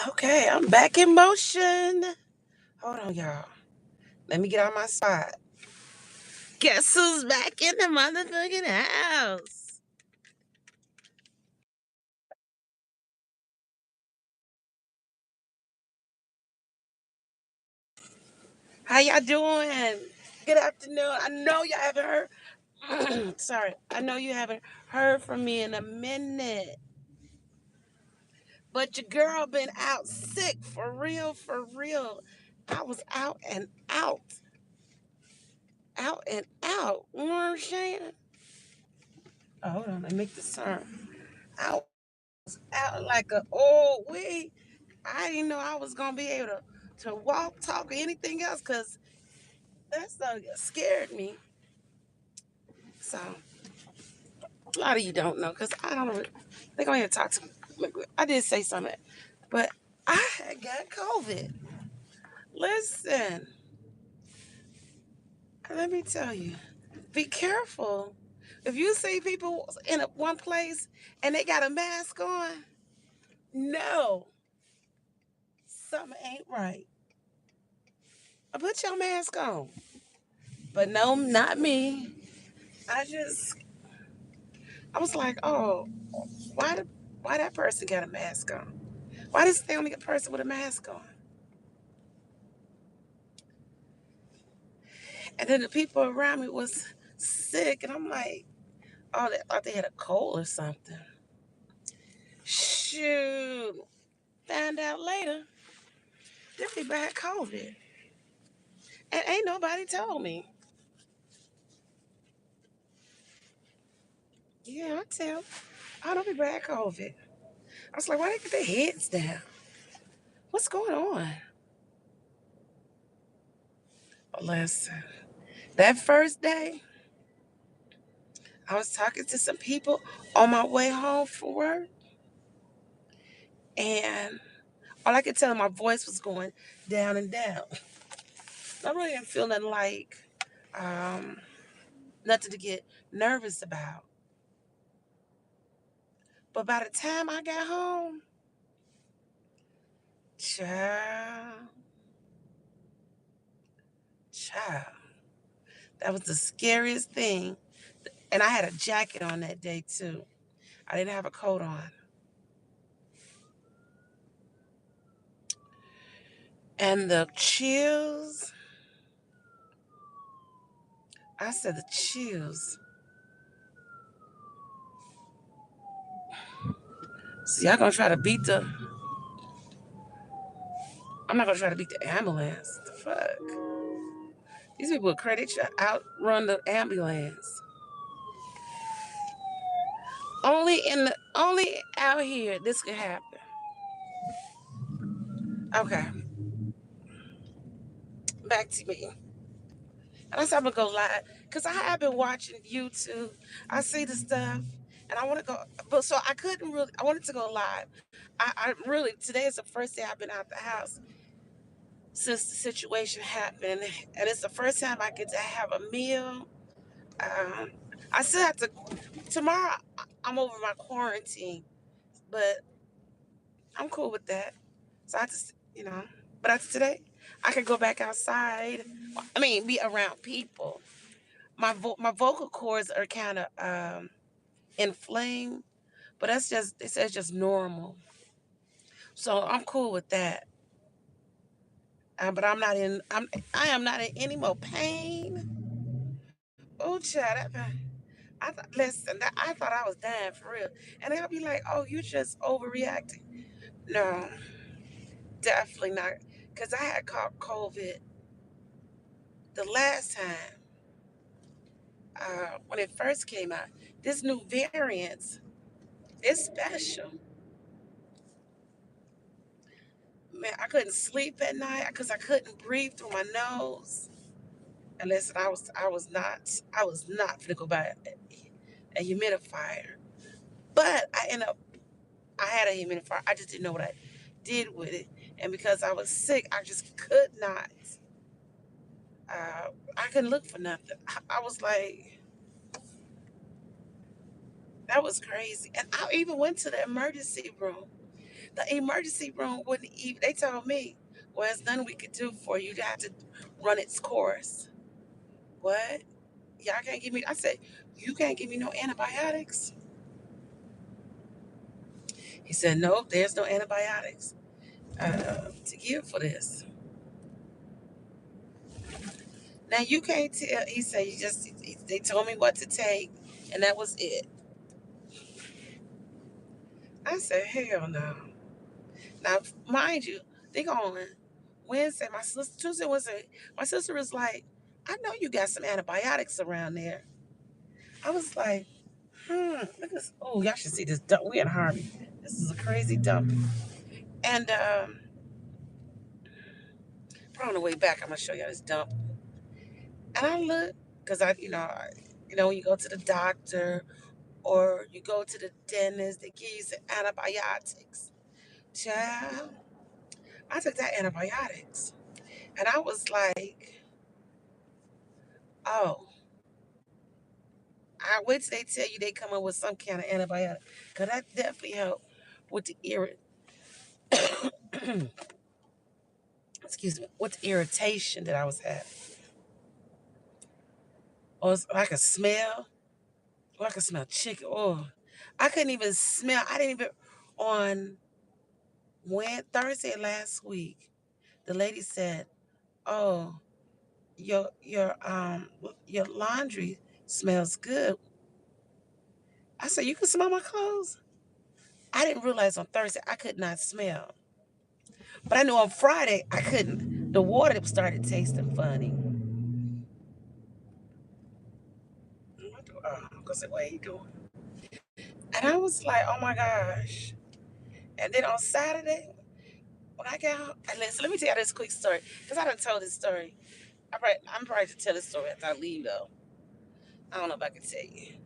Okay, I'm back in motion. Hold on, y'all. Let me get out my spot. Guess who's back in the motherfucking house? How y'all doing? Good afternoon. I know y'all haven't heard. Sorry, I know you haven't heard from me in a minute, but your girl been out sick for real, for real. I was out and out and out. You know what I'm saying? Oh, hold on, let me make this sound. I was out like a old wig. I didn't know I was gonna be able to walk, talk, or anything else because that stuff scared me. So a lot of you don't know because I don't. They go ahead and talk to me. I did say something, but I had got COVID. Listen, let me tell you, be careful. If you see people in one place and they got a mask on, no, something ain't right. Put your mask on. But no, not me. I just, I was like, oh, why, why that person got a mask on? Why this the only person with a mask on? And then the people around me was sick, and I'm like, oh, they thought they had a cold or something. Shoot, found out later that they had COVID, and ain't nobody told me. Yeah, I tell. I don't be bad COVID. I was like, why they get their heads down? What's going on? Listen, that first day, I was talking to some people on my way home from work, and all I could tell my voice was going down and down. I really didn't feel nothing like um, nothing to get nervous about. But by the time I got home, child, child, that was the scariest thing. And I had a jacket on that day too. I didn't have a coat on. And the chills, I said the chills. So y'all gonna try to beat the, I'm not gonna try to beat the ambulance. The fuck? These people with credit should outrun the ambulance. Only out here this could happen. Okay, back to me. And I said I'm gonna go live because I have been watching YouTube. I see the stuff, and I want to go, but so I couldn't really. I wanted to go live. I really today is the first day I've been out the house since the situation happened, and it's the first time I get to have a meal. Um, I still have to tomorrow. I'm over my quarantine, but I'm cool with that. So I just, but after today, I could go back outside. I mean, be around people. My vocal cords are kind of inflamed, but that's just it says just normal. So I'm cool with that. But I am not in any more pain. Oh, child, listen, I thought I was dying for real, and they'll be like, "Oh, you just overreacting." No, definitely not, because I had caught COVID the last time when it first came out. This new variant is special. Man, I couldn't sleep at night because I couldn't breathe through my nose. And listen, I was not gonna go buy a humidifier. But I had a humidifier. I just didn't know what I did with it. And because I was sick, I just could not. I couldn't look for nothing. I was like, that was crazy. And I even went to the emergency room. The emergency room wouldn't even. They told me, well, there's nothing we could do for you. You have to run its course. What? Y'all can't give me. I said, you can't give me no antibiotics. He said, nope, there's no antibiotics to give for this. Now you can't tell. He said, you just. They told me what to take, and that was it. I said, hell no. Now, mind you, they on Wednesday. My sister Tuesday Wednesday. My sister was like, I know you got some antibiotics around there. I was like, look at this. Oh, y'all should see this dump. We in Harvey. This is a crazy dump. And probably on the way back, I'm gonna show y'all this dump. And I look, cause when you go to the doctor or you go to the dentist, they give you some antibiotics. Child, I took that antibiotics, and I was like, oh, I wait till they tell you they come up with some kind of antibiotic, cause that definitely helped with the excuse me, with the irritation that I was having. Or I could smell. Oh, I could smell chicken. Oh, I couldn't even smell. I didn't even on Thursday last week. The lady said, "Oh, your laundry smells good." I said, "You can smell my clothes." I didn't realize on Thursday I could not smell, but I knew on Friday I couldn't. The water started tasting funny. I said, "What are you doing?" And I was like, "Oh my gosh!" And then on Saturday, when I got home, and listen, let me tell you this quick story because I done told this story. I'm probably to tell this story after I leave though. I don't know if I can tell you.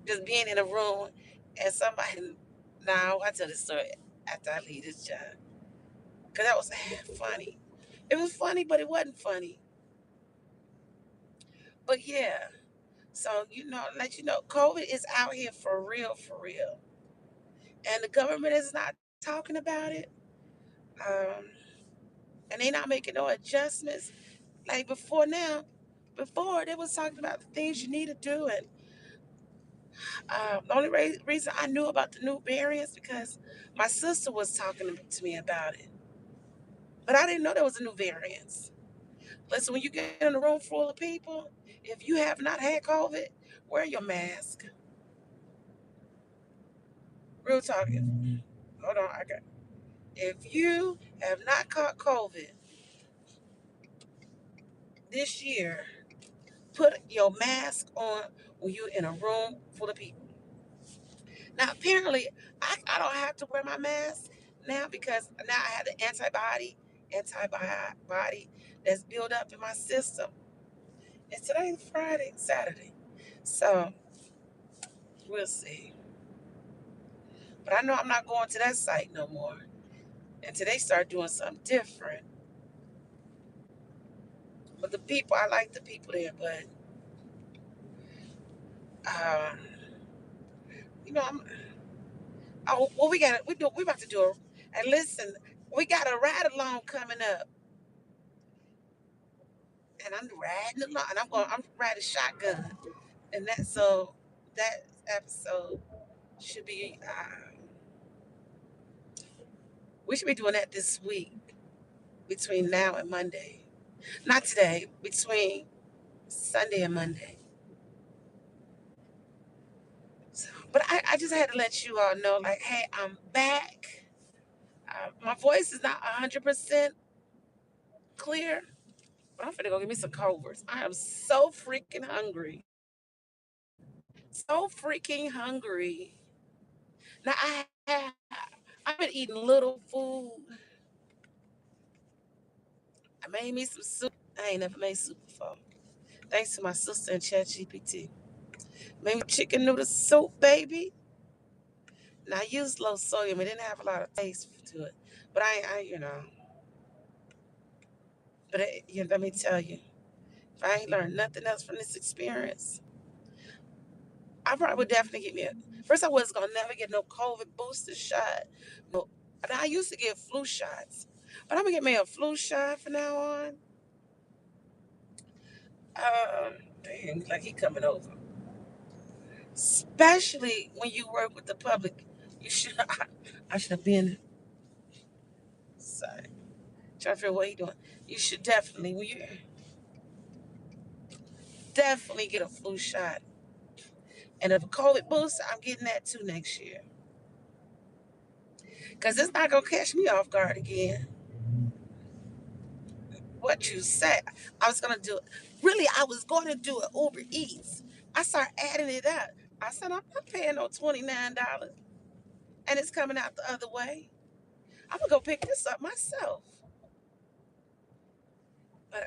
Just being in a room and somebody. Now I tell this story after I leave this job because that was funny. It was funny, but it wasn't funny. But yeah, so let you know, COVID is out here for real, and the government is not talking about it. Um, and they not making no adjustments like before now. Before they was talking about the things you need to do, and the only reason I knew about the new variants because my sister was talking to me about it, but I didn't know there was a new variants. Listen, when you get in a room full of people, if you have not had COVID, wear your mask. Real talking. Hold on, I got. If you have not caught COVID this year, put your mask on when you're in a room full of people. Now, apparently, I don't have to wear my mask now because now I have the antibody that's built up in my system. And today's Friday, Saturday. So we'll see. But I know I'm not going to that site no more. Until they start doing something different. But the people, I like the people there, but um, I'm we got we about to do and listen, we got a ride along coming up. And I'm riding along and I'm riding shotgun. And that episode should be we should be doing that this week between now and Monday. Not today, between Sunday and Monday. So, but I just had to let you all know, like, hey, I'm back. My voice is not 100% clear, but I'm finna go get me some Culvers. I am so freaking hungry. So freaking hungry. Now I've been eating little food. I made me some soup. I ain't never made soup before. Thanks to my sister and ChatGPT. Made me chicken noodle soup, baby. And I used low sodium. It didn't have a lot of taste to it. But let me tell you, if I ain't learned nothing else from this experience, I probably would definitely get me a. First, I was gonna never get no COVID booster shot. No, And I used to get flu shots, but I'm gonna get me a flu shot from now on. Dang, like he coming over. Especially when you work with the public, you should. I should have been. Sorry, trying to figure what he doing. You should definitely, when you definitely get a flu shot. And if a COVID booster, I'm getting that too next year. Because it's not going to catch me off guard again. What you said, I was going to do it. Really, I was going to do it Uber Eats. I started adding it up. I said, I'm not paying no $29. And it's coming out the other way. I'm going to go pick this up myself. But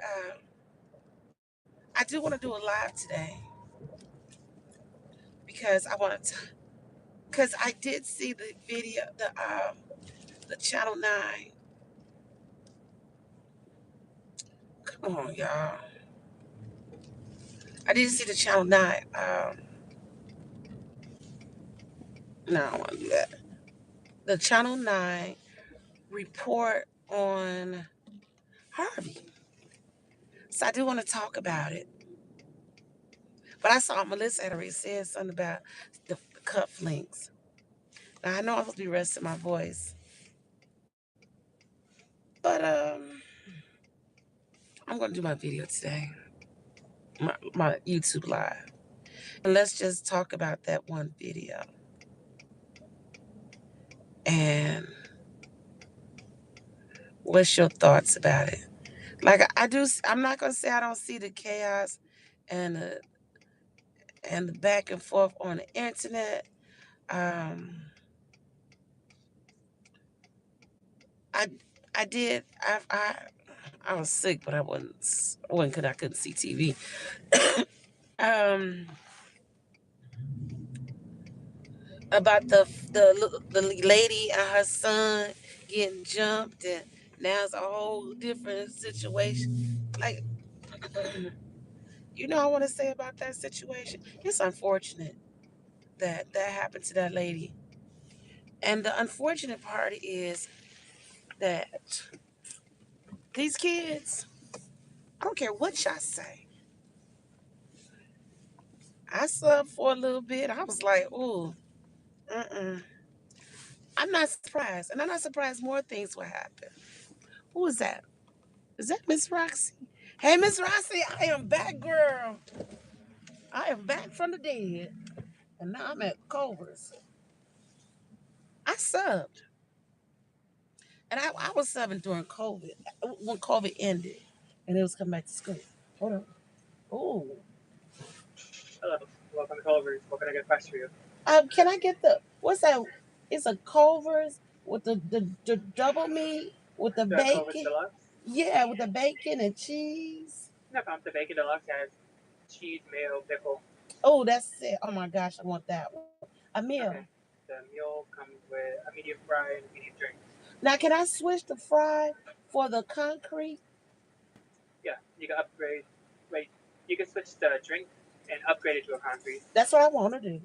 I do want to do a live today because I want to, because I did see the video, the Channel 9. Come on, y'all. I did see the Channel 9. No, I don't want to do that. The Channel 9 report on Harvey. So I do want to talk about it. But I saw Melissa had already said something about the cufflinks. Now I know I'm supposed to be resting my voice. But I'm gonna do my video today. My YouTube live. And let's just talk about that one video. And what's your thoughts about it? Like I do, I'm not gonna say I don't see the chaos and the back and forth on the internet. Um, I I did I was sick, but I wasn't because I couldn't see TV. um, about the lady and her son getting jumped, and now it's a whole different situation. Like, I want to say about that situation. It's unfortunate that that happened to that lady, and the unfortunate part is that these kids. I don't care what y'all say. I subbed for a little bit. I was like, ooh, mm-mm. I'm not surprised. And I'm not surprised more things will happen. Who is that? Is that Miss Roxy? Hey, Miss Roxy, I am back, girl. I am back from the dead. And now I'm at Culver's. I subbed. And I was subbing during COVID, when COVID ended. And it was coming back to school. Hold on. Oh. Hello, welcome to Culver's. What can I get fast for you? Can I get what's that? It's a Culver's with the double meat with the The Culver's bacon. Deluxe? Yeah, with the bacon and cheese. No problem. The Bacon Deluxe has cheese, mayo, pickle. Oh, that's it. Oh my gosh, I want that one. A meal. Okay. The meal comes with a medium fry and a medium drink. Now, can I switch the fry for the concrete? Yeah, you can upgrade. Wait, you can switch the drink and upgrade it to a concrete. That's what I want to do.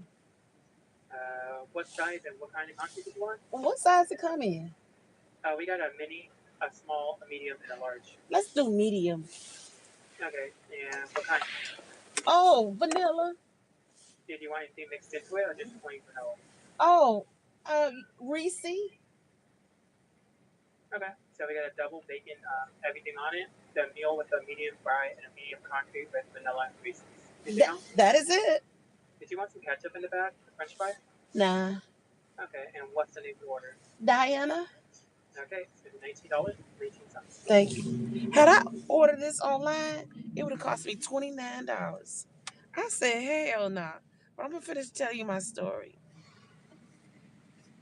What size and what kind of concrete do you want? What size it come in? We got a mini, a small, a medium, and a large. Let's do medium. Okay, and what kind? Oh, vanilla. Did you want anything mixed into it or just plain vanilla? Oh, Reese. Okay, so we got a double bacon, everything on it. The meal with a medium fry and a medium concrete with vanilla and Reese's. That is it. Did you want some ketchup in the back for French fries? Nah. Okay, and what's the name of the order? Diana. Okay, it's $19.18. Thank you. Had I ordered this online, it would have cost me $29. I said, hell no. Nah. But I'm gonna finish telling you my story.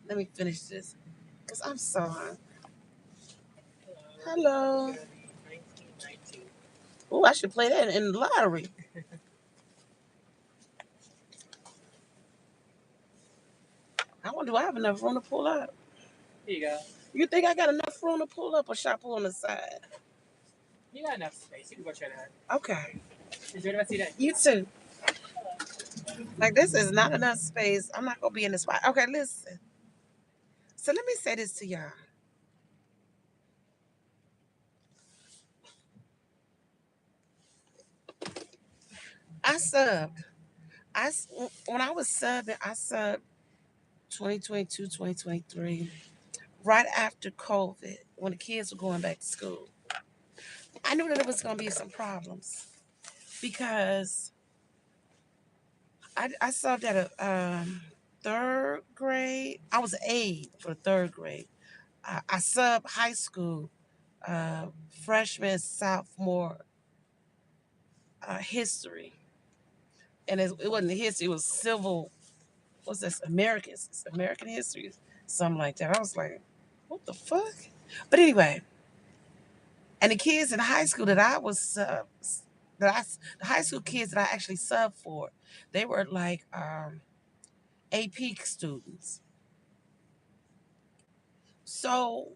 Let me finish this, cause I'm so hungry. Hello. 1919. Oh, I should play that in the lottery. I wonder, do I have enough room to pull up? Here you go. You think I got enough room to pull up, or should I pull on the side? You got enough space. You can go straight ahead. Okay. Enjoy the rest of your day. You too. Like, this is not enough space. I'm not gonna be in the spot. Okay, listen. So let me say this to y'all. I subbed. When I was subbing, I subbed 2022, 2023, right after COVID, when the kids were going back to school. I knew that there was going to be some problems because I subbed at a third grade. I was an aide for third grade. I subbed high school, freshman, sophomore history. And it wasn't history, it was civil, what's this, American history, something like that. I was like, what the fuck? But anyway, and the kids in high school that I was, the high school kids that I actually subbed for, they were like AP students. So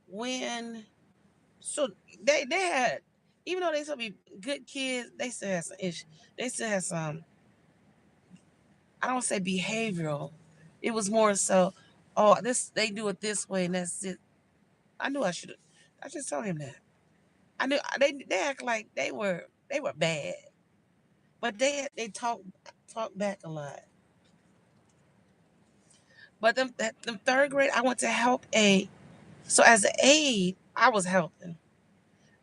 when so they had, even though they still be good kids, they still had some issues. They still had some, I don't say behavioral. It was more so, oh, this they do it this way and that's it. I knew I should have. I just told him that. I knew they act like they were bad, but they talk back a lot. But them third grade, I went to help a. So as an aide, I was helping.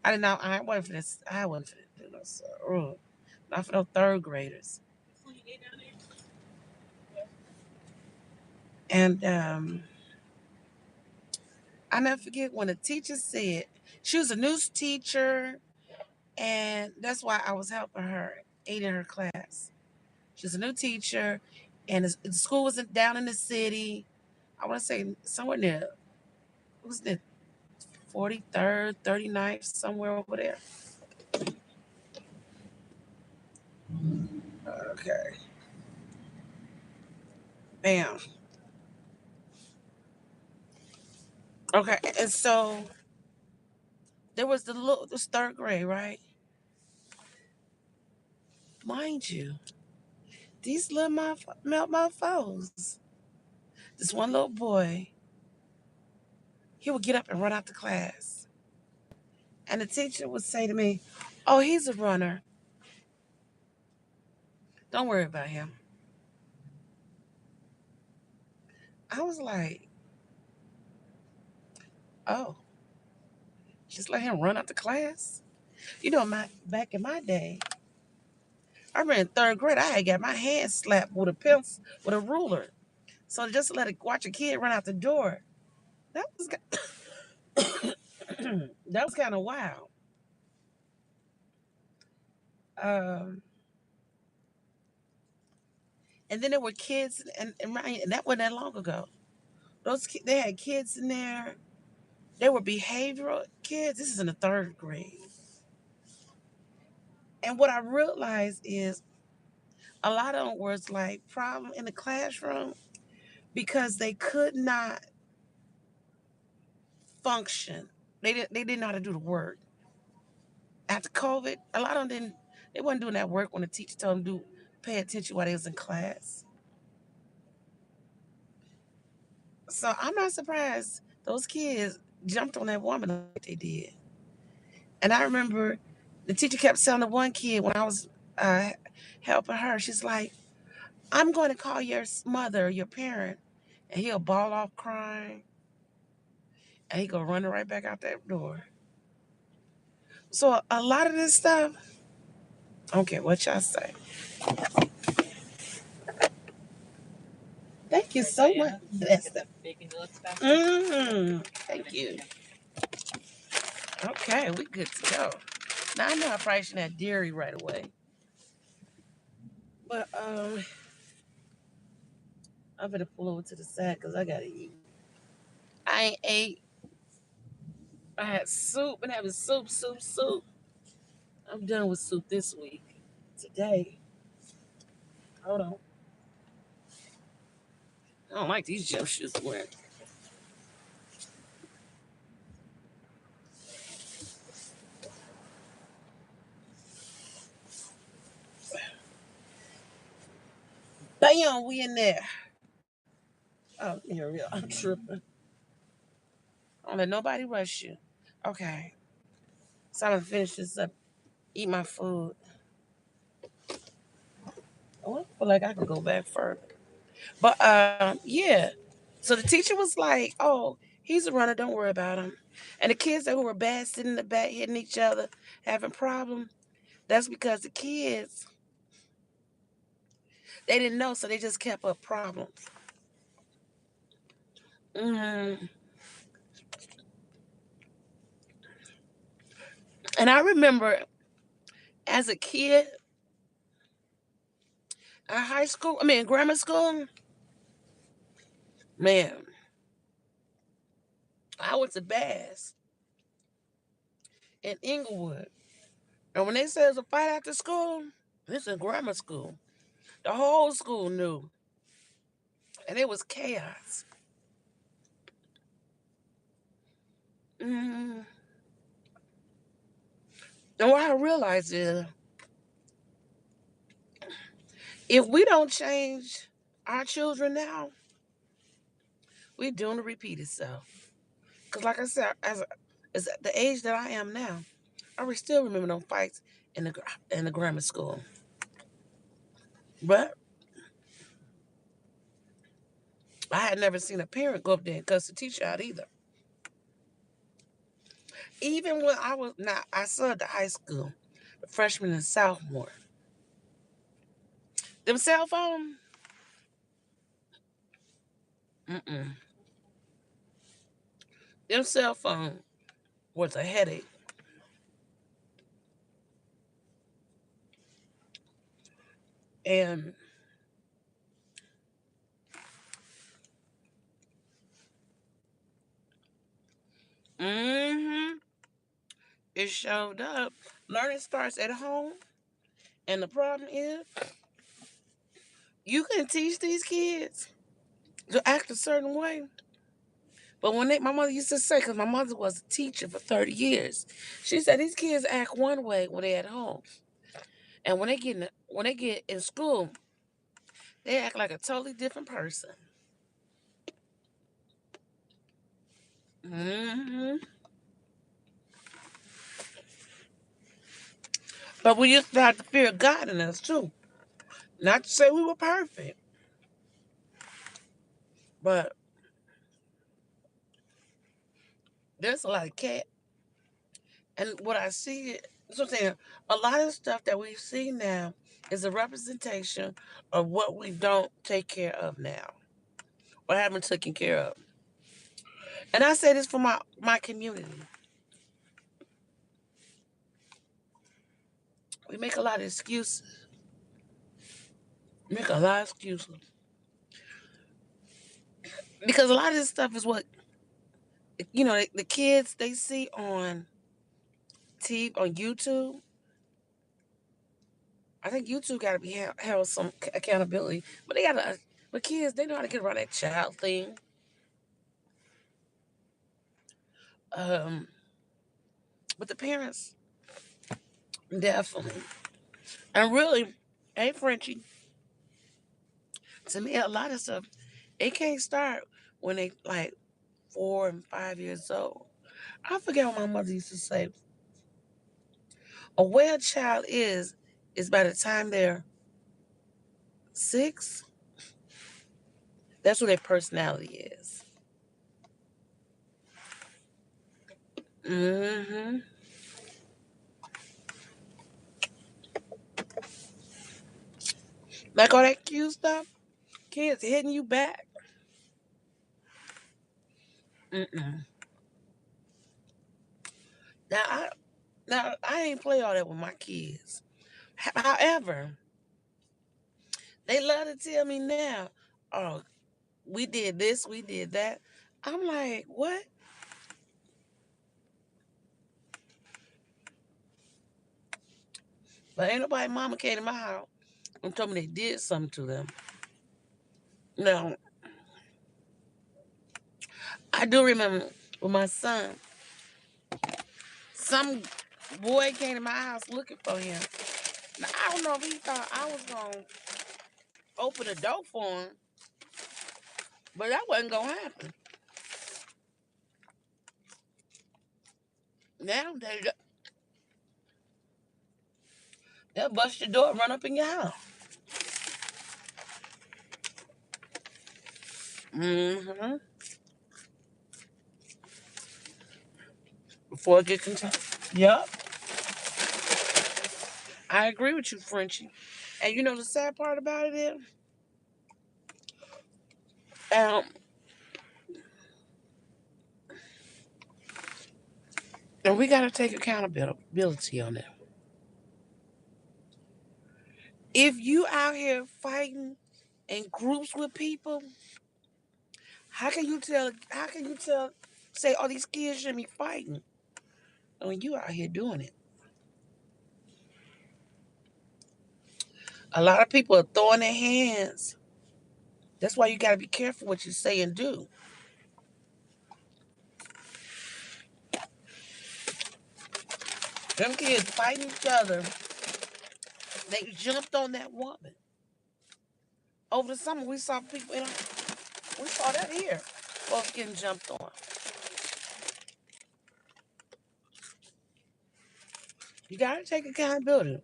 I did not. I wasn't for this. I wasn't for this. So, not for no third graders. And I never forget when the teacher said she was a new teacher, and that's why I was helping her, aiding her class. She's a new teacher, and the school wasn't down in the city. I want to say somewhere near, was it 43rd, 39th, somewhere over there. Okay, bam. Okay, and so there was this third grade, right? Mind you, these little mofos. This one little boy, he would get up and run out the class, and the teacher would say to me, "Oh, he's a runner. Don't worry about him." I was like, "Oh, just let him run out the class." You know, my back in my day, I remember in third grade, I had got my hand slapped with a pencil, with a ruler. So just to watch a kid run out the door, that was that was kind of wild. Um, and then there were kids, and that wasn't that long ago. They had kids in there. They were behavioral kids. This is in the third grade. And what I realized is a lot of them was like problem in the classroom because they could not function. They didn't know how to do the work. After COVID, a lot of them didn't. They wasn't doing that work when the teacher told them to pay attention while they was in class. So I'm not surprised those kids jumped on that woman like they did. And I remember the teacher kept telling the one kid when I was uh, helping her, she's like, "I'm going to call your mother, your parent," and he'll bawl off crying, and he go running right back out that door. So a lot of this stuff, I don't care what y'all say. Thank you so much. That's the. Thank you. Okay, we good to go. Now I know I probably shouldn't have dairy right away, but I'm gonna pull over to the side because I gotta eat. I ain't ate. I had soup and having soup. I'm done with soup this week. Today, hold on. I don't like these gym shoes I'm wearing. Bam, we in there. Oh, here, I'm tripping. Don't let nobody rush you. Okay. So I'm gonna finish this up, eat my food. Oh, I feel like I could go back further. But yeah. So the teacher was like, "Oh, he's a runner. Don't worry about him." And the kids that who were bad sitting in the back, hitting each other, having problems. That's because the kids they didn't know, so they just kept up problems. hmm And I remember as a kid at grammar school, man, I went to Bass in Inglewood. And when they said there's a fight after school, this is grammar school. The whole school knew. And it was chaos. hmm And what I realized is if we don't change our children now, we're doing to repeat itself. Because, like I said, as at the age that I am now, still remember those fights in the grammar school. But I had never seen a parent go up there and cuss the teacher out either. Even when I saw the high school, the freshman and sophomore, them cell phone, mm-mm. Them cell phone was a headache. And hmm it showed up. Learning starts at home. And the problem is, you can teach these kids to act a certain way. But my mother used to say, because my mother was a teacher for 30 years, she said these kids act one way when they're at home. And when they get in school, they act like a totally different person. hmm But we used to have the fear of God in us too. Not to say we were perfect, but there's a lot of cat. And what I see, so I'm saying, a lot of stuff that we see now is a representation of what we don't take care of now or haven't taken care of. And I say this for my community. We make a lot of excuses. We make a lot of excuses. Because a lot of this stuff is what, the kids they see on TV, on YouTube. I think YouTube got to be held some accountability. But kids, they know how to get around that child thing. Um, but the parents, definitely. And really, hey, Frenchie, to me, a lot of stuff, it can't start when they like 4 and 5 years old. I forget what my mother used to say. A well child is by the time they're 6, that's what their personality is. hmm Like all that cute stuff, kids hitting you back. Mm-mm. Now I now I ain't play all that with my kids. However, they love to tell me now, "Oh, we did this, we did that." I'm like, "What?" But ain't nobody mama came to my house and told me they did something to them. Now, I do remember with my son, some boy came to my house looking for him. Now, I don't know if he thought I was going to open the door for him, But that wasn't gonna happen. Now they'll bust your door, run up in your house. Mm-hmm. Before it gets into. Yep. I agree with you, Frenchie. And you know the sad part about it is, um, and we gotta take accountability on that. If you out here fighting in groups with people, how can you tell? How can you tell? Say, oh, these kids shouldn't be fighting when you out here doing it. A lot of people are throwing their hands. That's why you gotta be careful what you say and do. Them kids fighting each other. They jumped on that woman. Over the summer, we saw people. We saw that here. Folks getting jumped on. You gotta take accountability,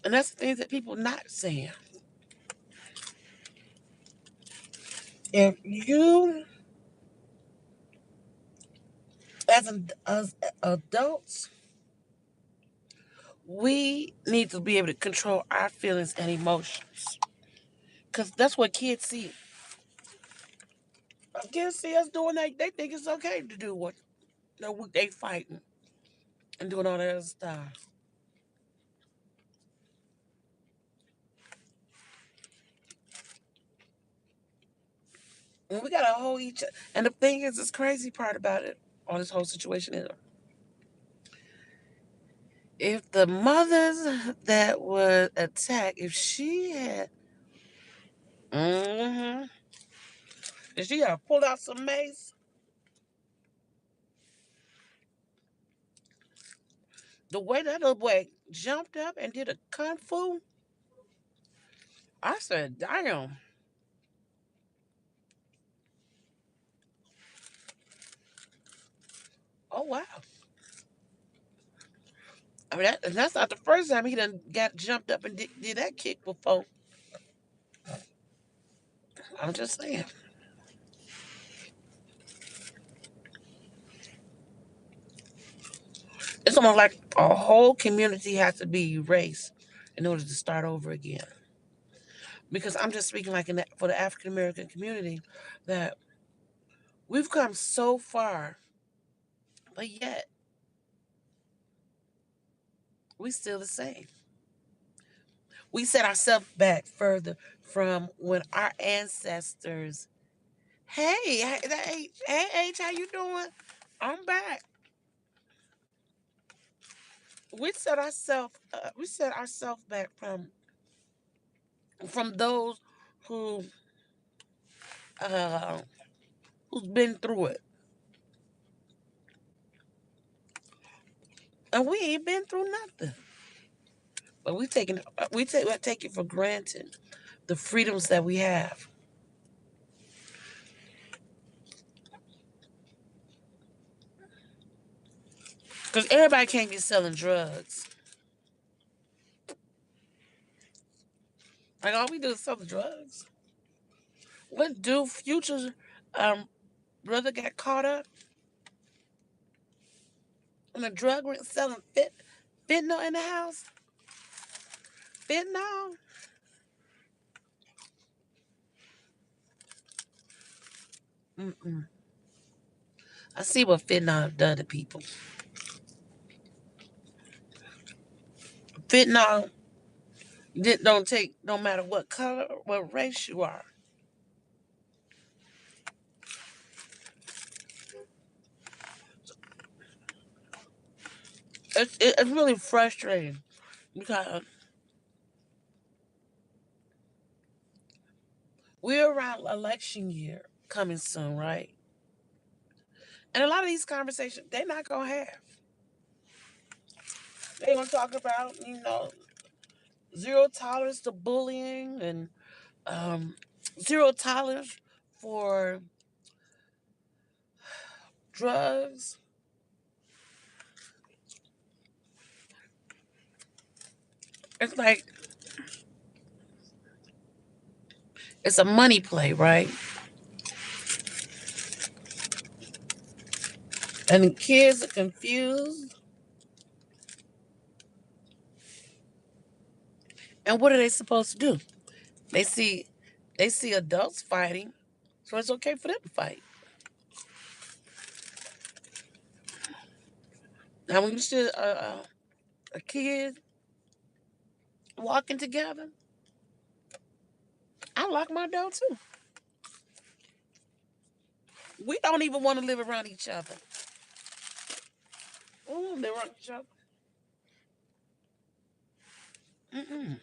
and that's the things that people not saying. If you, as adults, we need to be able to control our feelings and emotions, because that's what kids see. Kids see us doing that, they think it's okay to do what they fighting and doing all that other stuff. And we gotta hold each. And the thing is, this crazy part about it, on this whole situation is, if the mothers that were attacked, if she had, mm-hmm, if she had pulled out some mace, the way that little boy jumped up and did a kung fu, I said, damn. Oh wow. I mean, that's not the first time he done got jumped up and did that kick before. I'm just saying. It's almost like a whole community has to be erased in order to start over again. Because I'm just speaking like for the African American community, that we've come so far, but yet we still the same. We set ourselves back further from when our ancestors. Hey, hey, H, how you doing? I'm back. We set ourselves back from those who uh, who's been through it, and we ain't been through nothing. But we take it for granted the freedoms that we have, because everybody can't be selling drugs. Like all we do is sell the drugs. What do Future's brother got caught up in a drug ring selling fentanyl in the house? Fentanyl? Mm-mm. I see what fentanyl have done to people. Fentanyl don't take no matter what color or what race you are. It's really frustrating because we're around election year coming soon, right? And a lot of these conversations they're not gonna have. They're gonna talk about zero tolerance to bullying and um, zero tolerance for drugs. It's like it's a money play, right? And the kids are confused. And what are they supposed to do? They see they see adults fighting, so it's okay for them to fight. Now when you see a kid walking together, I lock my door too. We don't even want to live around each other. Live around each other. Mm-mm.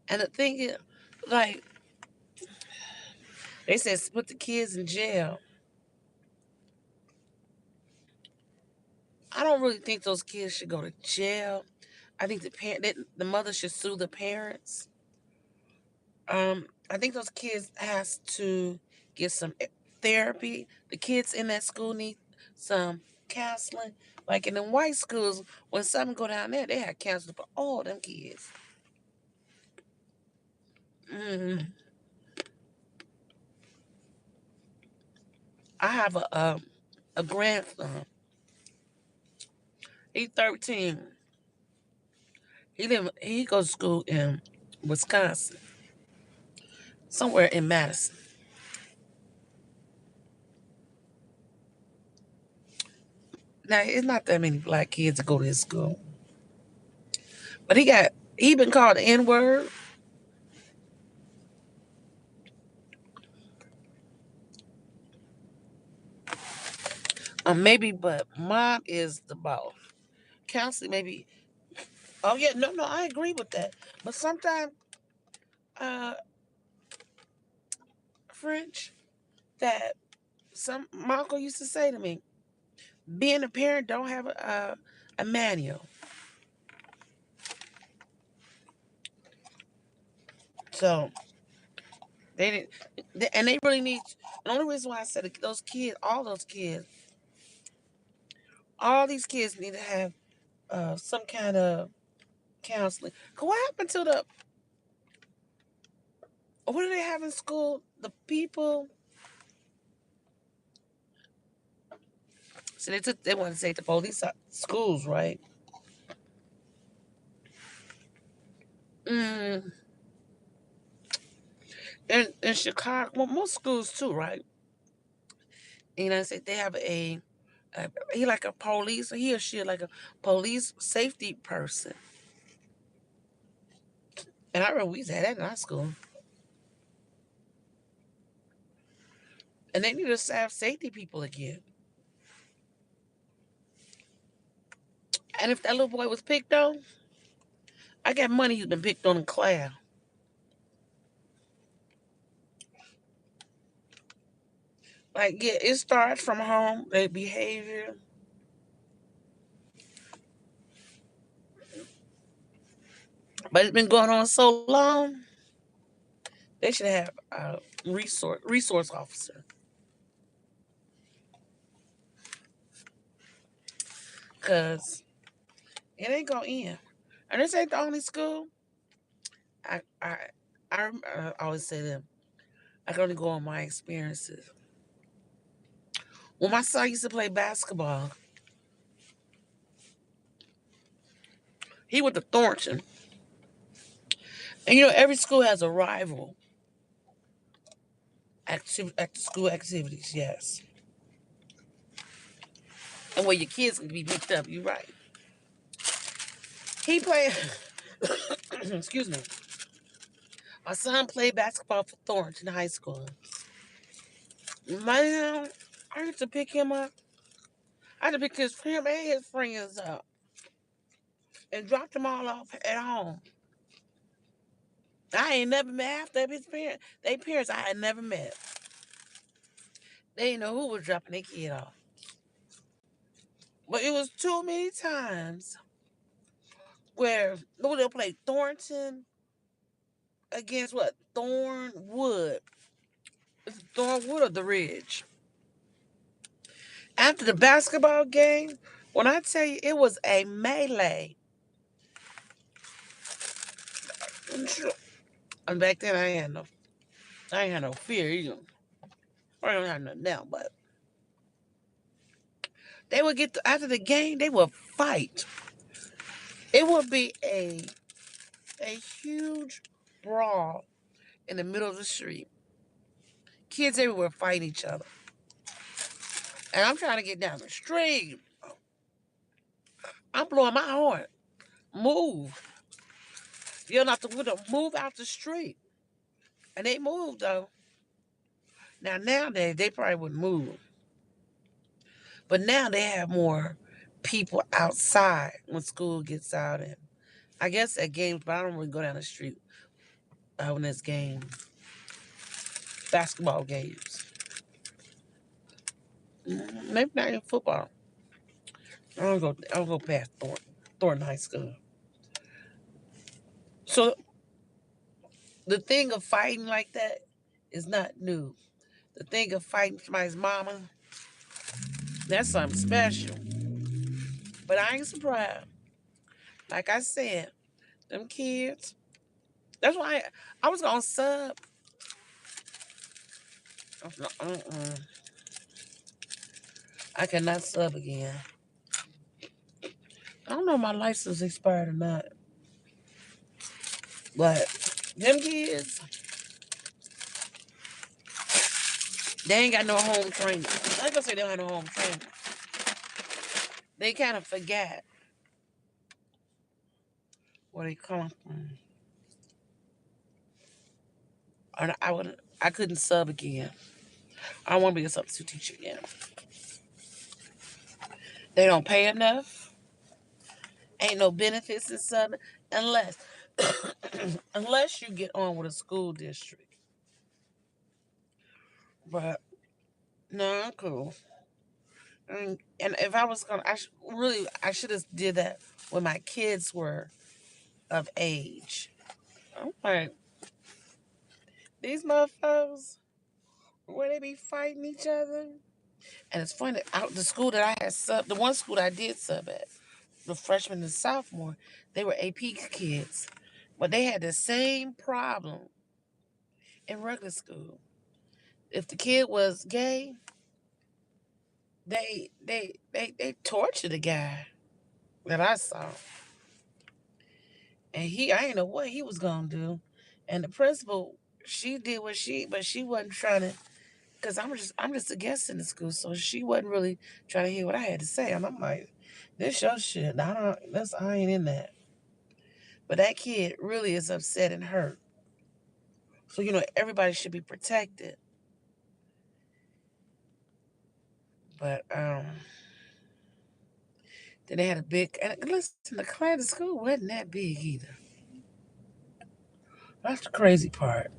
And the thing is, like they said, put the kids in jail. I don't really think those kids should go to jail. I think the mother should sue the parents. I think those kids has to get some therapy. The kids in that school need some counseling. Like in the white schools, when something go down there, they have counseling for all them kids. Mm. I have a grandson. He's 13. He goes to school in Wisconsin, somewhere in Madison. Now it's not that many black kids that go to his school, but he been called the N word. Maybe, but mom is the boss. Counseling maybe. Oh yeah, no, I agree with that. But sometimes, uh, French, that some my uncle used to say to me, being a parent don't have a manual. So they didn't, and they really need. The only reason why I said it, those kids, all these kids need to have some kind of counseling. 'Cause what happened to what do they have in school? The people. So they want to take the police out schools, right? Mm, in Chicago, well, most schools too, right? In the United States, they have he like a police, or he or she like a police safety person. And I remember we used to have that in our school. And they need to have safety people again. And if that little boy was picked on, I got money he's been picked on in class. Like, yeah, it starts from home, their behavior. But it's been going on so long, they should have a resource officer. Cause it ain't gonna end. And this ain't the only school. I I I always say to them, I can only go on my experiences. When my son used to play basketball, he went to Thornton. And every school has a rival at school activities, yes. And where your kids can be picked up, you're right. He played, excuse me, my son played basketball for Thornton High School. Man, I used to pick him up. I had to pick him and his friends up and drop them all off at home. I ain't never met half of his parents. They parents I had never met. They didn't know who was dropping their kid off. But it was too many times where they'll play Thornton against what? Thornwood. It's Thornwood or the Ridge. After the basketball game, when I tell you it was a melee. And back then I ain't had no fear either. I don't have nothing now, but they would after the game, they would fight. It would be a huge brawl in the middle of the street. Kids everywhere fighting each other. And I'm trying to get down the street. I'm blowing my horn. Move. You're not to move out the street. And they moved though. Now nowadays they probably wouldn't move. But now they have more people outside when school gets out, and I guess at games, but I don't really go down the street when there's games, basketball games. Maybe not even football. I don't go past Thornton High School. So the thing of fighting like that is not new. The thing of fighting somebody's mama, that's something special. But I ain't surprised. Like I said, them kids. That's why I was gonna sub. Uh-uh. I cannot sub again. I don't know if my license expired or not. But them kids, they ain't got no home training. I ain't gonna say they don't have no home training. They kind of forgot where they come from. And I couldn't sub again. I don't want to be a substitute teacher again. They don't pay enough. Ain't no benefits in subbing unless unless you get on with a school district. But no, I'm cool. And if I was gonna, I should have did that when my kids were of age. I'm like, these motherfuckers, where they be fighting each other. And it's funny, out the school that I had sub, the one school that I did sub at, the freshman and sophomore, they were AP kids. But they had the same problem in regular school. If the kid was gay, they tortured the guy that I saw. And I didn't know what he was gonna do. And the principal, she did but she wasn't trying to, because I'm just a guest in the school, so she wasn't really trying to hear what I had to say. And I'm like, this your shit. I ain't in that. But that kid really is upset and hurt. So everybody should be protected. But then they had a big, and listen, the class of school wasn't that big either. That's the crazy part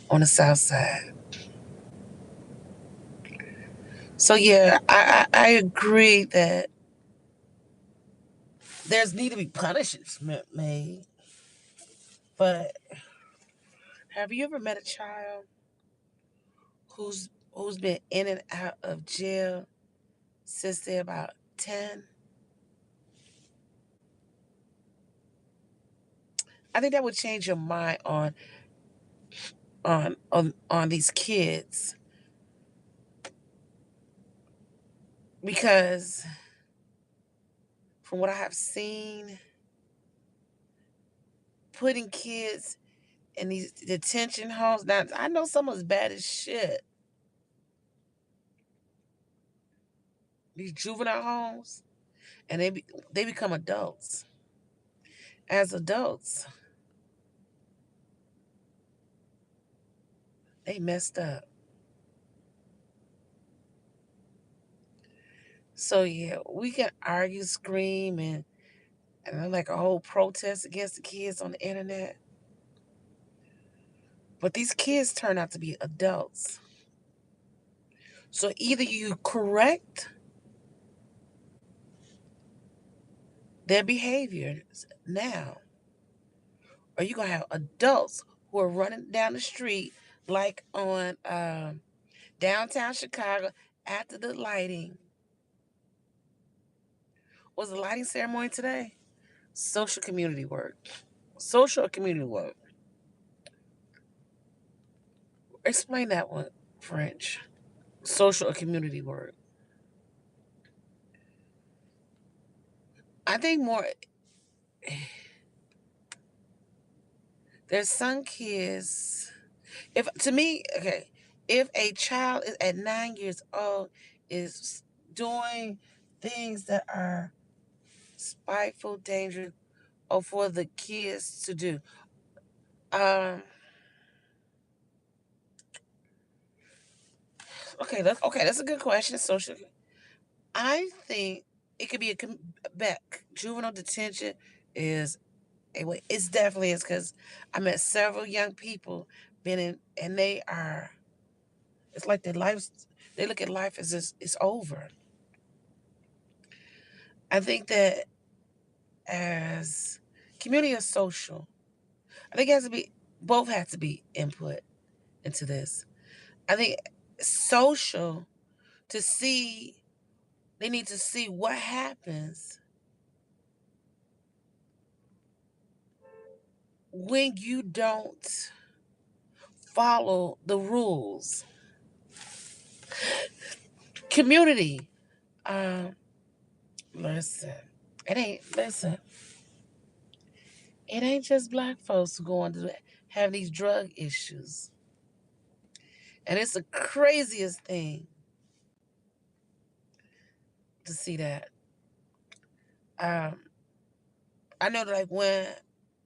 on the south side. So yeah, I agree that there's need to be punishment made. But have you ever met a child who's been in and out of jail since they're about 10? I think that would change your mind on these kids, because from what I have seen, putting kids in these detention homes. Now I know some as bad as shit. These juvenile homes, and they become adults. As adults, they messed up. So yeah, we can argue, scream, and like a whole protest against the kids on the internet. But these kids turn out to be adults. So either you correct their behaviors now. Or you gonna have adults who are running down the street like on downtown Chicago after the lighting. Was the lighting ceremony today? Social community work. Social community work. Explain that one, French. Social or community work. I think more. There's some kids. If to me, okay, if a child is at 9 years old is doing things that are spiteful, dangerous, or for the kids to do, um, okay. That's a good question. Social. I think it could be back. Juvenile detention is a way. It's definitely is because I met several young people been in, and they are. It's like their lives. They look at life as it's over. I think that as community or social, I think it has to be both have to be input into this. I think social to see they need to see what happens when you don't follow the rules. Community. Um, listen. Listen. It ain't just black folks who going to have these drug issues. And it's the craziest thing to see that. Um, I know that like when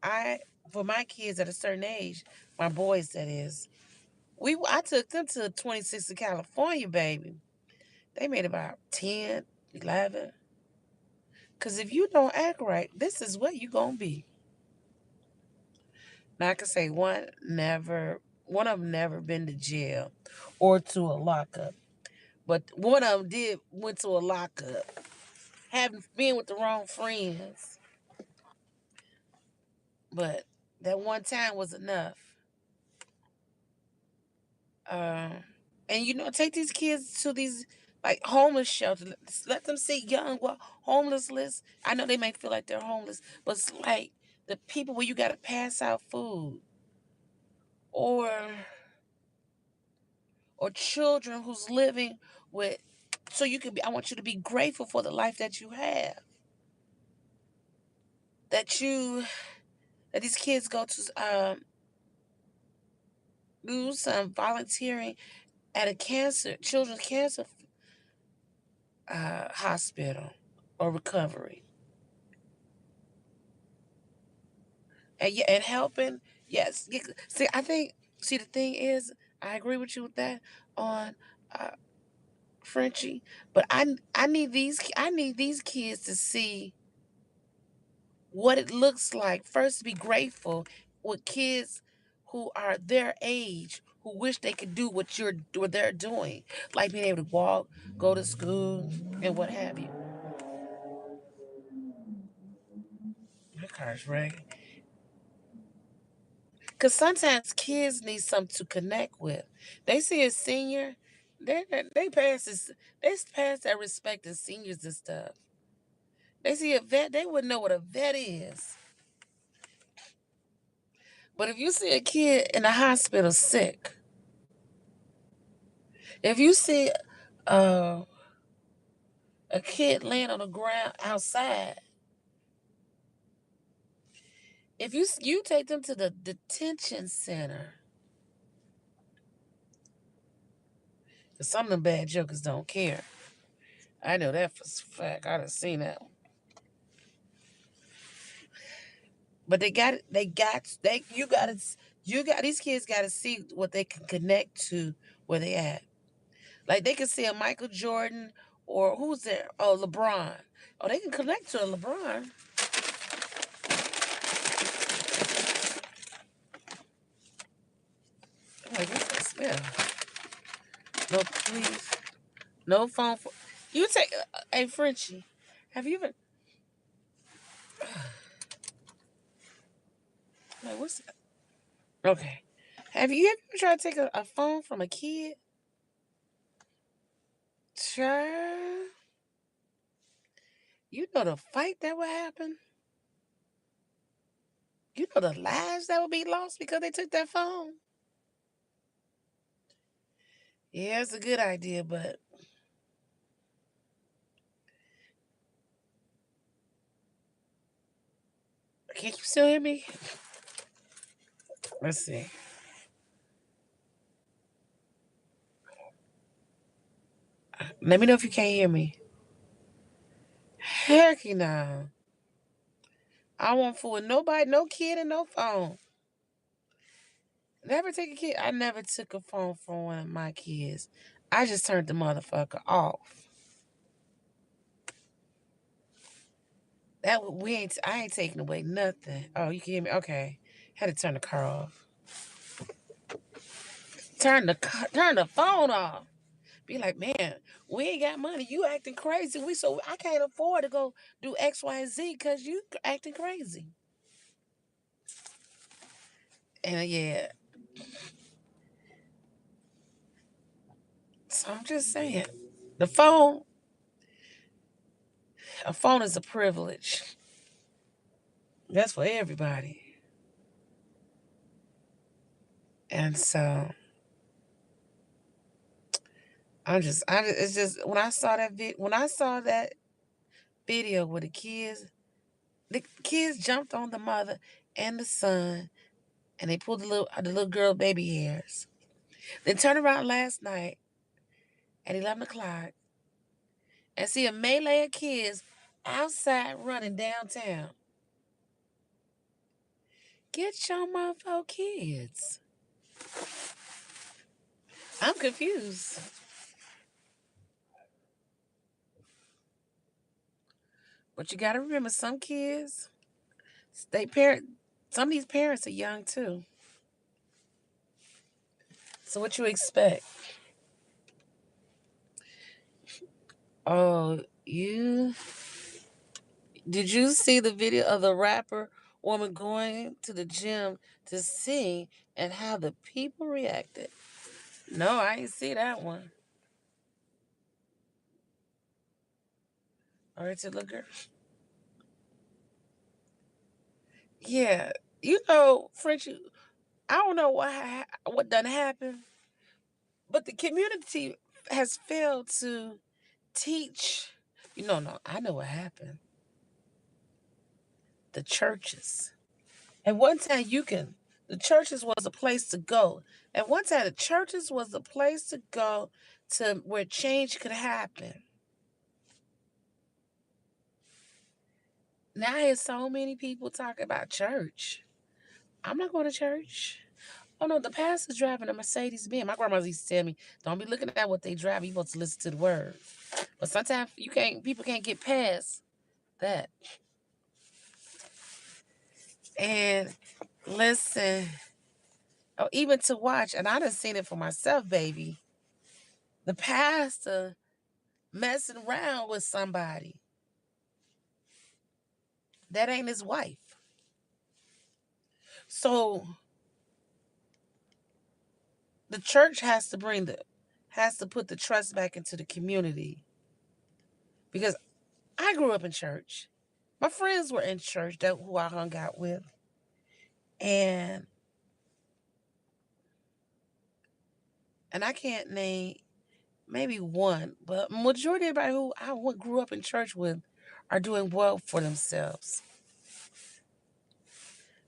I for my kids at a certain age, my boys that is, I took them to 26 of California, baby. They made about 10, 11. Cause if you don't act right, this is what you gonna be. Now I can say one of them never been to jail or to a lockup, but one of them did went to a lockup, having been with the wrong friends. But that one time was enough. Um, and take these kids to these like homeless shelters. Let them see young, well, homeless. I know they may feel like they're homeless, but it's like the people where you got to pass out food, or children who's living with. So you can be. I want you to be grateful for the life that you have. That you that these kids go to do some volunteering at a children's cancer hospital or recovery. And yeah, and helping, yes. See, I think. See, the thing is, I agree with you with that on uh, Frenchie, but I need these kids to see what it looks like. First, to be grateful with kids who are their age who wish they could do what they're doing, like being able to walk, go to school, and what have you. My car's ready. Because sometimes kids need something to connect with. They see a senior, they they pass this, they pass that respect to seniors and stuff. They see a vet, they wouldn't know what a vet is. But if you see a kid in the hospital sick, if you see uh, a kid laying on the ground outside, if you take them to the detention center, 'cause some of them bad jokers don't care. I know that for a fact. I done seen that. But you got these kids got to see what they can connect to where they at. Like they can see a Michael Jordan or who's there? Oh, LeBron. Oh, they can connect to a LeBron. I'm like, what's that smell? No, please, no phone. You take, hey Frenchie, have you ever? Wait, what's that? Okay. Have you ever tried to take a phone from a kid? Child, you know the fight that would happen? You know the lives that would be lost because they took that phone? Yeah, it's a good idea, but can you still hear me? Let's see. Let me know if you can't hear me. Heck no. I won't fool with nobody, no kid, and no phone. Never take a kid. I never took a phone from one of my kids. I just turned the motherfucker off. That we ain't. I ain't taking away nothing. Oh, you can hear me? Okay. Had to turn the car off. Turn the phone off. Be like, man, we ain't got money. You acting crazy. I can't afford to go do X, Y, and Z because you acting crazy. And yeah, so I'm just saying, the phone, a phone is a privilege. That's for everybody. And so it's just when I saw that video with the kids jumped on the mother and the son, and they pulled the little girl baby hairs. Then turned around last night at 11 o'clock and see a melee of kids outside running downtown. Get your motherfucking kids. I'm confused. But you gotta remember, they parent, some of these parents are young too. So what you expect? Oh, did you see the video of the rapper woman going to the gym to sing and how the people reacted? No, I didn't see that one. All right, to look girl. Yeah, Frenchie. I don't know what done happened, but the community has failed to teach. No, I know what happened. The churches. At one time, the churches was a place to go. At one time, the churches was a place to go to where change could happen. Now, there's so many people talking about church. I'm not going to church. Oh no, the pastor's driving a Mercedes Benz. My grandma used to tell me, "Don't be looking at what they drive. You supposed to listen to the word." But sometimes people can't get past that. And listen, or even to watch, and I done seen it for myself, baby. The pastor messing around with somebody that ain't his wife. So the church has to put the trust back into the community, because I grew up in church. My friends were in church that who I hung out with, and I can't name maybe one, but majority of everybody who grew up in church with are doing well for themselves.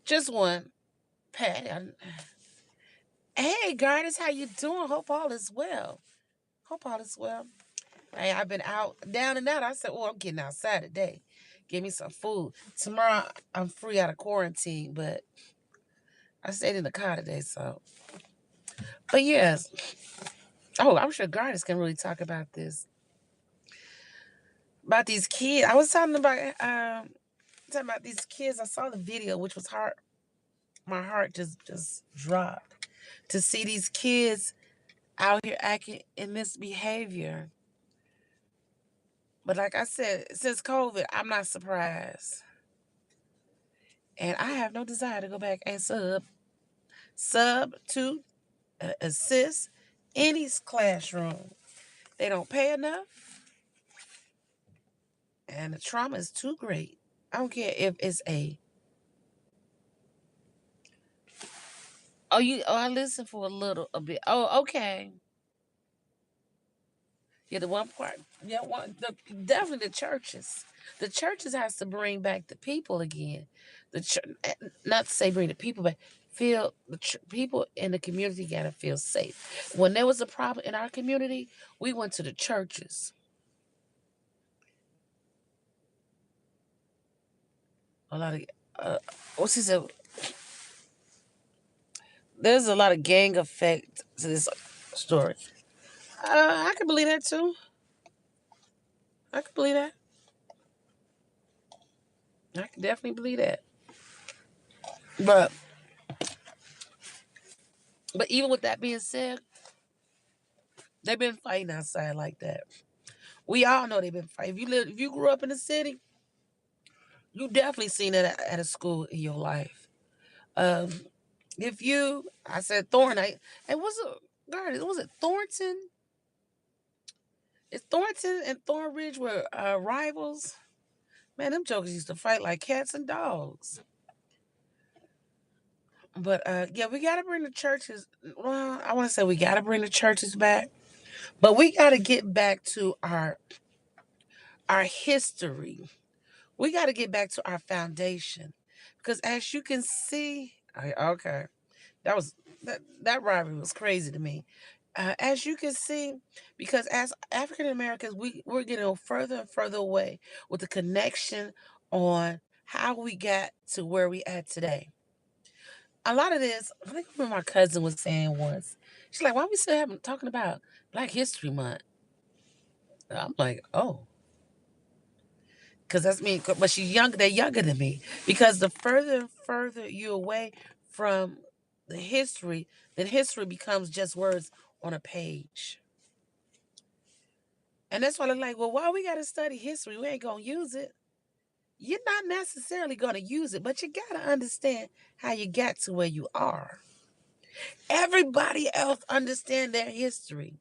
Just one, Patty. Hey, Gardens, how you doing? Hope all is well. Hope all is well. Hey, I've been out, down and out. I said, "Oh, I'm getting outside today. Give me some food. Tomorrow, I'm free out of quarantine, but I stayed in the car today, so." But yes. Oh, I'm sure Gardens can really talk about this. About these kids. I was talking about these kids. I saw the video, which was hard. My heart just dropped to see these kids out here acting in this behavior. But like I said, since COVID, I'm not surprised. And I have no desire to go back and sub to assist any classroom. They don't pay enough, and the trauma is too great. I don't care if it's a I listened for a bit. Oh, okay. Yeah, the one part. Yeah, definitely the churches. The churches has to bring back the people again. Not to say bring the people back. Feel people in the community gotta feel safe. When there was a problem in our community, we went to the churches. A lot of what's he said? There's a lot of gang effect to this story. I can believe that too. I can believe that. I can definitely believe that. But even with that being said, they've been fighting outside like that. We all know they've been fighting. If you grew up in the city, you definitely seen it at a school in your life. Um, if you, I said Thornite, and was it Thornton? It's Thornton and Thornridge were rivals. Man, them jokers used to fight like cats and dogs. But yeah, we gotta bring the churches. Well, I want to say we gotta bring the churches back, but we gotta get back to our history. We gotta get back to our foundation, because as you can see, okay, that rivalry was crazy to me. As you can see, because as African Americans, we're getting further and further away with the connection on how we got to where we at today. A lot of this, I think what my cousin was saying once. She's like, "Why we still haven't talking about Black History Month?" I'm like, "Oh, because that's me." But she's younger. They're younger than me. Because the further and further you away from the history, then history becomes just words on a page. And that's why they're like, "Well, why we got to study history? We ain't gonna use it." You're not necessarily gonna use it, but you gotta understand how you got to where you are. Everybody else understand their history.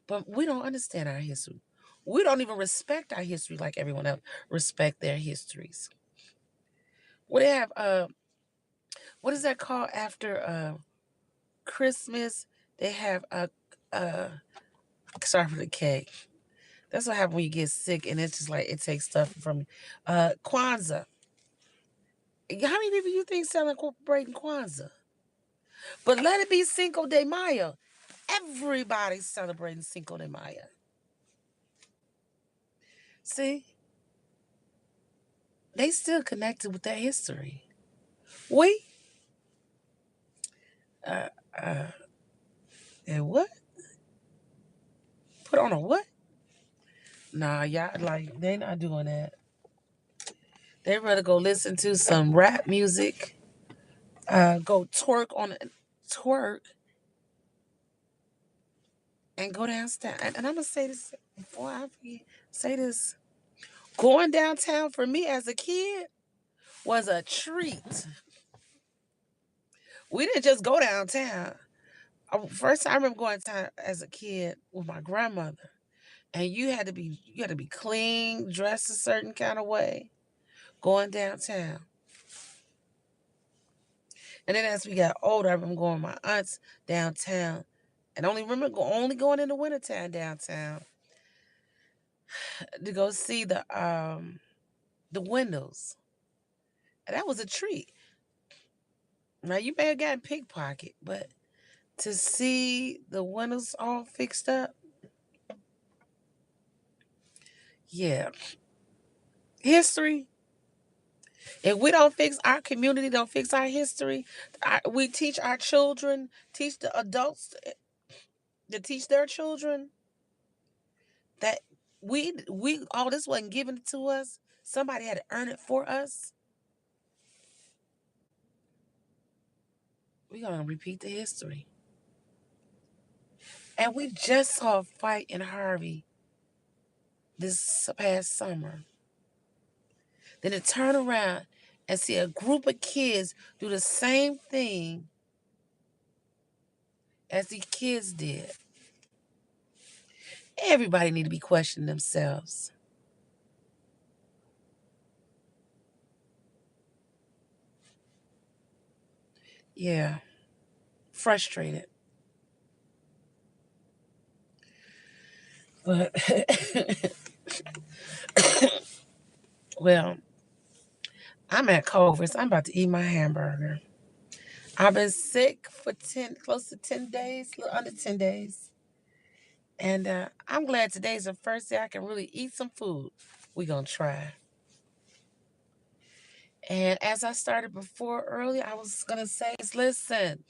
But we don't understand our history. We don't even respect our history like everyone else respect their histories. What they have what is that called after Christmas? They have uh sorry for the cake. That's what happens when you get sick and it's just like it takes stuff from Kwanzaa. How many people you think celebrating Kwanzaa? But let it be Cinco de Mayo. Everybody's celebrating Cinco de Mayo. See, they still connected with their history. We uh, uh, and what? Put on a what? Nah, y'all like they not doing that. They rather go listen to some rap music, go twerk, and go downtown. And I'm gonna say this before I forget. Say this: going downtown for me as a kid was a treat. We didn't just go downtown. First, I remember going down as a kid with my grandmother, and you had to be clean, dressed a certain kind of way, going downtown. And then as we got older, I remember going with my aunts downtown. And only remember only going in the wintertime downtown to go see the windows. And that was a treat. Now you may have gotten pickpocket, but to see the windows all fixed up, yeah. History. If we don't fix our community, don't fix our history, we teach our children, teach the adults to teach their children that we all this wasn't given to us. Somebody had to earn it for us. We're gonna repeat the history. And we just saw a fight in Harvey this past summer. Then it turned around and see a group of kids do the same thing as these kids did. Everybody need to be questioning themselves. Yeah, frustrated. But, well, I'm at Culver's. I'm about to eat my hamburger. I've been sick for close to 10 days, a little under 10 days. And I'm glad today's the first day I can really eat some food. We're going to try. And as I started before earlier, I was going to say, listen,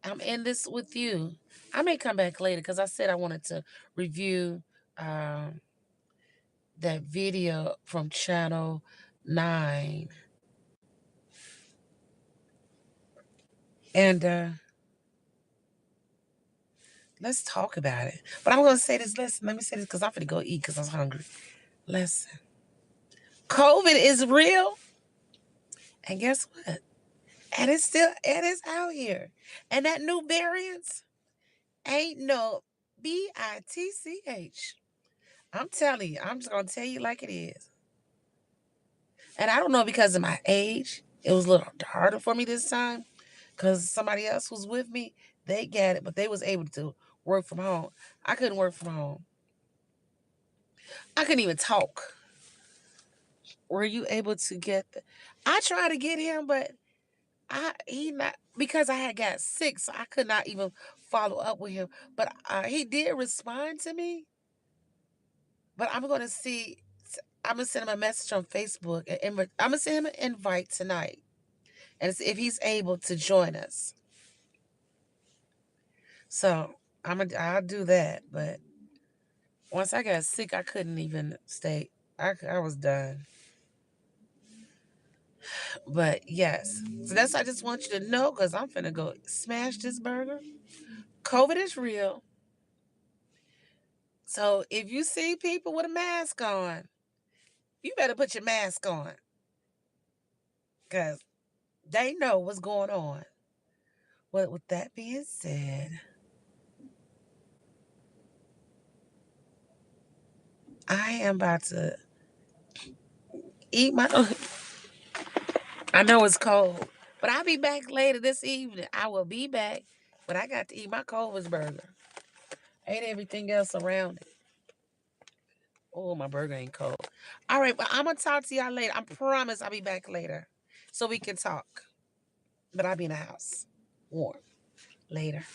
I'm in this with you. I may come back later because I said I wanted to review um, that video from Channel 9. And let's talk about it. But I'm going to say this. Listen, let me say this because I'm going to go eat because I'm hungry. Listen, COVID is real. And guess what? And it is out here. And that new variants ain't no BITCH. I'm telling you, I'm just going to tell you like it is. And I don't know because of my age, it was a little harder for me this time because somebody else was with me, they got it, but they was able to work from home. I couldn't work from home. I couldn't even talk. Were you able to get I tried to get him, but he not because I had got sick, so I could not even follow up with him. But he did respond to me. But I'm gonna see. I'm gonna send him a message on Facebook, and I'm gonna send him an invite tonight, and see if he's able to join us. So I'll do that. But once I got sick, I couldn't even stay. I was done. But yes, so that's I just want you to know because I'm finna go smash this burger. COVID is real. So if you see people with a mask on, you better put your mask on because they know what's going on. Well, with that being said, I am about to eat my. I know it's cold, but I'll be back later this evening. I will be back, but I got to eat my Culver's burger. Ain't everything else around it. Oh, my burger ain't cold. All right, but I'm gonna talk to y'all later. I promise I'll be back later so we can talk. But I'll be in the house. Warm. Later.